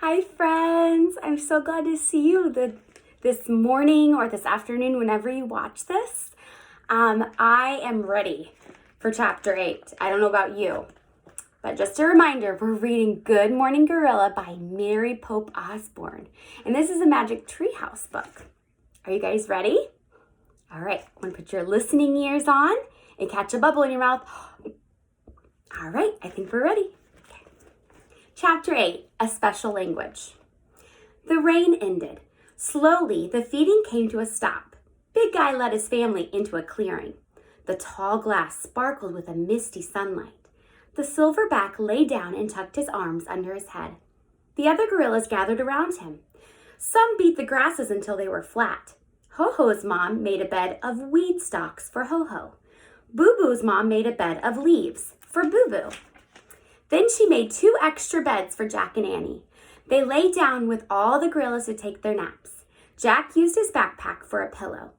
Hi friends, I'm so glad to see you this morning or this afternoon whenever you watch this. I am ready for chapter 8. I don't know about you, but just a reminder, we're reading Good Morning Gorilla by Mary Pope Osborne. And this is a Magic Treehouse book. Are you guys ready? All right, I'm gonna put your listening ears on and catch a bubble in your mouth. All right, I think we're ready. Chapter 8, A Special Language. The rain ended. Slowly, the feeding came to a stop. Big Guy led his family into a clearing. The tall glass sparkled with a misty sunlight. The silverback lay down and tucked his arms under his head. The other gorillas gathered around him. Some beat the grasses until they were flat. Ho-Ho's mom made a bed of weed stalks for Ho-Ho. Boo-Boo's mom made a bed of leaves for Boo-Boo. Then she made 2 extra beds for Jack and Annie. They lay down with all the gorillas to take their naps. Jack used his backpack for a pillow.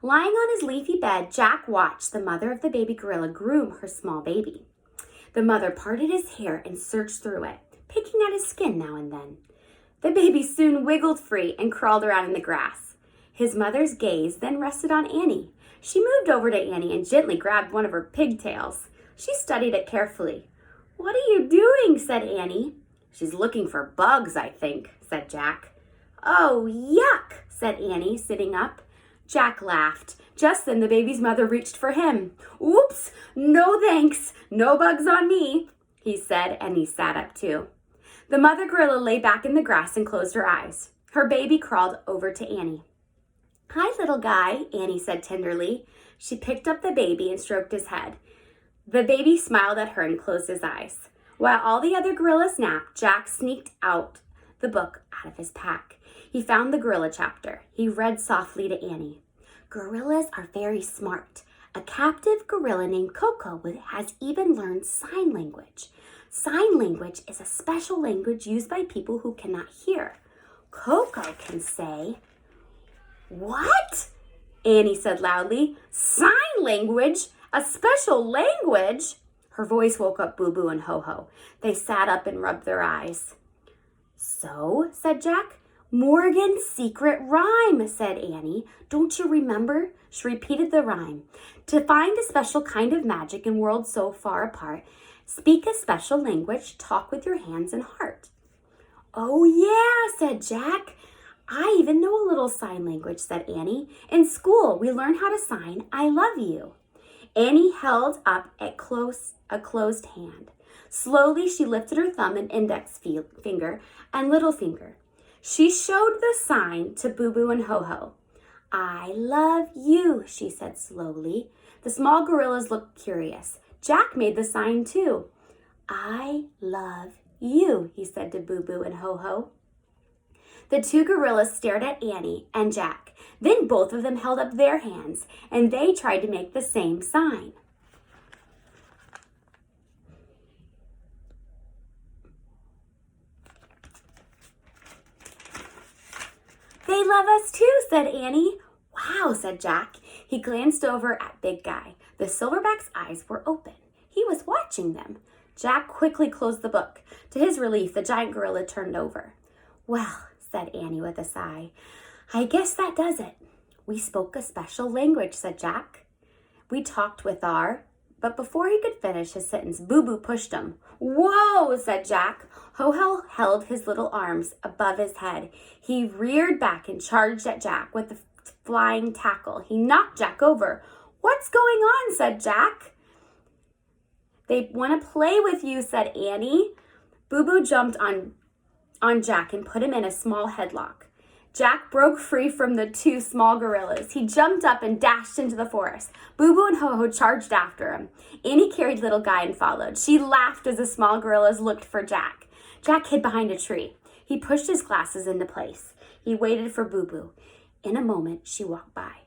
Lying on his leafy bed, Jack watched the mother of the baby gorilla groom her small baby. The mother parted his hair and searched through it, picking at his skin now and then. The baby soon wiggled free and crawled around in the grass. His mother's gaze then rested on Annie. She moved over to Annie and gently grabbed one of her pigtails. She studied it carefully. "What are you doing?" said Annie. "She's looking for bugs, I think," said Jack. "Oh, yuck," said Annie, sitting up. Jack laughed. Just then the baby's mother reached for him. "Oops, no thanks, no bugs on me," he said, and he sat up too. The mother gorilla lay back in the grass and closed her eyes. Her baby crawled over to Annie. "Hi, little guy," Annie said tenderly. She picked up the baby and stroked his head. The baby smiled at her and closed his eyes. While all the other gorillas napped, Jack sneaked out the book out of his pack. He found the gorilla chapter. He read softly to Annie. "Gorillas are very smart. A captive gorilla named Coco has even learned sign language. Sign language is a special language used by people who cannot hear. Coco can say..." "What?" Annie said loudly. "Sign language? A special language?" Her voice woke up Boo-Boo and Ho-Ho. They sat up and rubbed their eyes. "So," said Jack. "Morgan's secret rhyme," said Annie. "Don't you remember?" She repeated the rhyme. "To find a special kind of magic in worlds so far apart, speak a special language, talk with your hands and heart." "Oh, yeah," said Jack. "I even know a little sign language," said Annie. "In school, we learn how to sign, 'I love you.'" Annie held up a closed hand. Slowly, she lifted her thumb and index finger and little finger. She showed the sign to Boo-Boo and Ho-Ho. "I love you," she said slowly. The small gorillas looked curious. Jack made the sign too. "I love you," he said to Boo-Boo and Ho-Ho. The 2 gorillas stared at Annie and Jack. Then both of them held up their hands, and they tried to make the same sign. "They love us too," said Annie. "Wow," said Jack. He glanced over at Big Guy. The silverback's eyes were open. He was watching them. Jack quickly closed the book. To his relief, the giant gorilla turned over. "Well," said Annie with a sigh, "I guess that does it. We spoke a special language," said Jack. "We talked with our..." But before he could finish his sentence, Boo-Boo pushed him. "Whoa," said Jack. Ho-Ho held his little arms above his head. He reared back and charged at Jack with the flying tackle. He knocked Jack over. "What's going on?" said Jack. "They want to play with you," said Annie. Boo-Boo jumped on Jack and put him in a small headlock. Jack broke free from the 2 small gorillas. He jumped up and dashed into the forest. Boo-Boo and Ho-Ho charged after him. Annie carried little Guy and followed. She laughed as the small gorillas looked for Jack. Jack hid behind a tree. He pushed his glasses into place. He waited for Boo-Boo. In a moment, she walked by.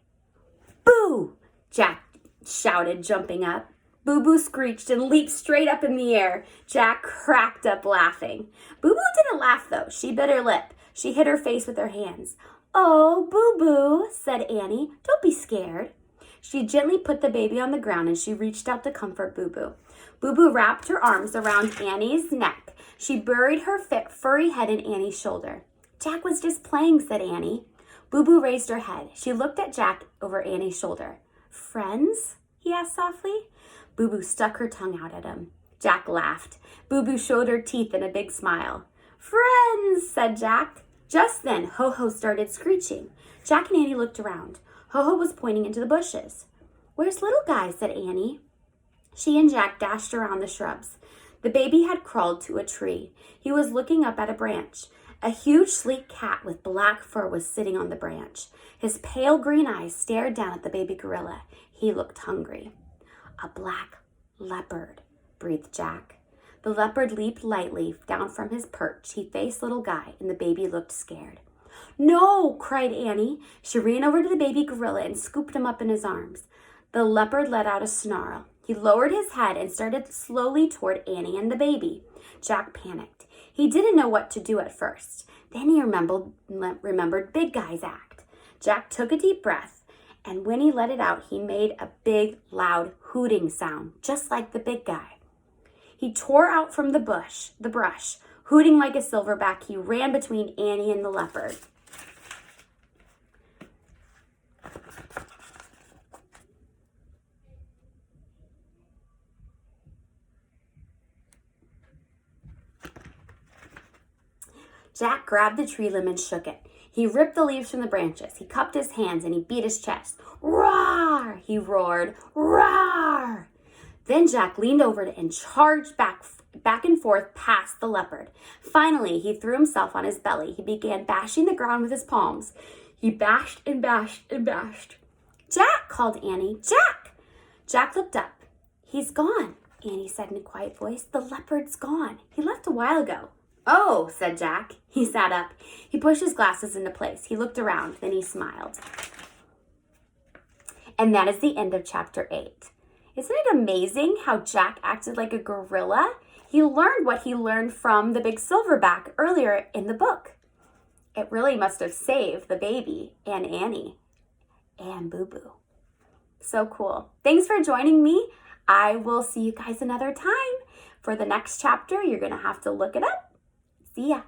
"Boo!" Jack shouted, jumping up. Boo-Boo screeched and leaped straight up in the air. Jack cracked up laughing. Boo-Boo didn't laugh, though. She bit her lip. She hid her face with her hands. "Oh, Boo-Boo," said Annie. "Don't be scared." She gently put the baby on the ground and she reached out to comfort Boo-Boo. Boo-Boo wrapped her arms around Annie's neck. She buried her furry head in Annie's shoulder. Jack was just playing, said Annie. Boo Boo raised her head. She looked at Jack over Annie's shoulder. Friends? He asked softly. Boo Boo stuck her tongue out at him. Jack laughed. Boo Boo showed her teeth in a big smile. Friends, said Jack. Just then, Ho-Ho started screeching. Jack and Annie looked around. Ho-Ho was pointing into the bushes. Where's little guy? Said Annie. She and Jack dashed around the shrubs. The baby had crawled to a tree. He was looking up at a branch. A huge, sleek cat with black fur was sitting on the branch. His pale green eyes stared down at the baby gorilla. He looked hungry. A black leopard, breathed Jack. The leopard leaped lightly down from his perch. He faced little Guy, and the baby looked scared. No, cried Annie. She ran over to the baby gorilla and scooped him up in his arms. The leopard let out a snarl. He lowered his head and started slowly toward Annie and the baby. Jack panicked. He didn't know what to do at first. Then he remembered Big Guy's act. Jack took a deep breath, and when he let it out, he made a big, loud hooting sound, just like the big guy. He tore out from the brush, hooting like a silverback. He ran between Annie and the leopard. Jack grabbed the tree limb and shook it. He ripped the leaves from the branches. He cupped his hands and he beat his chest. Roar! He roared. Roar! Then Jack leaned over and charged back and forth past the leopard. Finally, he threw himself on his belly. He began bashing the ground with his palms. He bashed and bashed and bashed. Jack, called Annie. Jack! Jack looked up. He's gone, Annie said in a quiet voice. The leopard's gone. He left a while ago. Oh, said Jack. He sat up. He pushed his glasses into place. He looked around. Then he smiled. And that is the end of chapter 8. Isn't it amazing how Jack acted like a gorilla? He learned what he learned from the big silverback earlier in the book. It really must have saved the baby and Annie and Boo Boo. So cool. Thanks for joining me. I will see you guys another time. For the next chapter, you're going to have to look it up. See ya.